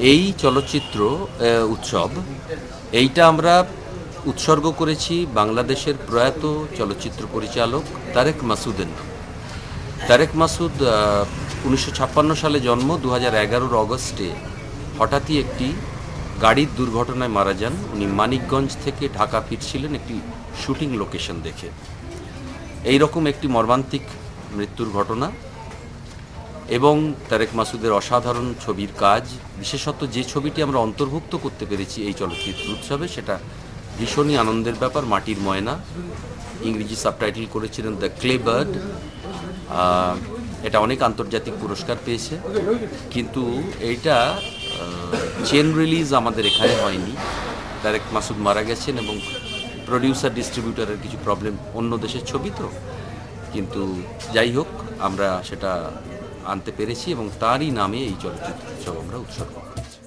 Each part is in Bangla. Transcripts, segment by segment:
এই চলচ্চিত্র উৎসব এইটা আমরা উৎসর্গ করেছি বাংলাদেশের প্রয়াত চলচ্চিত্র পরিচালক তারেক মাসুদের নাম। তারেক মাসুদ 1956 সালে জন্ম, 2011 অগস্টে হঠাৎই একটি গাড়ির দুর্ঘটনায় মারা যান। উনি মানিকগঞ্জ থেকে ঢাকা ফিরছিলেন একটি শুটিং লোকেশন দেখে। এই রকম একটি মর্মান্তিক মৃত্যুর ঘটনা এবং তারেক মাসুদের অসাধারণ ছবির কাজ, বিশেষত যে ছবিটি আমরা অন্তর্ভুক্ত করতে পেরেছি এই চলচ্চিত্র উৎসবে, সেটা ভীষণই আনন্দের ব্যাপার। মাটির ময়না, ইংরেজি সাবটাইটেল করেছিলেন দ্য ক্লে বার্ড। এটা অনেক আন্তর্জাতিক পুরস্কার পেয়েছে, কিন্তু এইটা চেন রিলিজ আমাদের এখানে হয়নি। তারেক মাসুদ মারা গেছেন এবং প্রডিউসার ডিস্ট্রিবিউটারের কিছু প্রবলেম, অন্য দেশের ছবি তো, কিন্তু যাই হোক আমরা সেটা আনতে পেরেছি এবং তারই নামে এই চলচ্চিত্র উৎসব আমরা উৎসর্গ করেছি।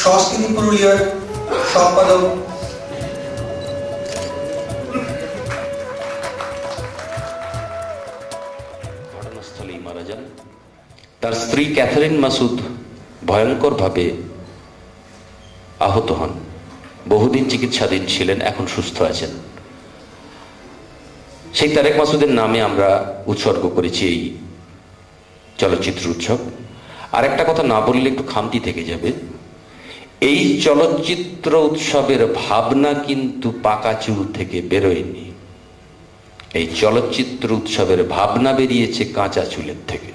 সংস্কৃতি পুরুলিয়ার সম্পাদক ঘটনাস্থলেই মারা যান। তার স্ত্রী ক্যাথারিন মাসুদ ভয়ঙ্করভাবে আহত হন, বহুদিন চিকিৎসাধীন ছিলেন, এখন সুস্থ আছেন। সেই তারেক মাসুদের নামে আমরা উৎসর্গ করেছি এই চলচ্চিত্র উৎসব। আর একটা কথা না বললে একটু খামতি থেকে যাবে, এই চলচ্চিত্র উৎসবের ভাবনা কিন্তু পাকা চুল থেকে বেরোয়নি। এই চলচ্চিত্র উৎসবের ভাবনা বেরিয়েছে কাঁচা চুলের থেকে।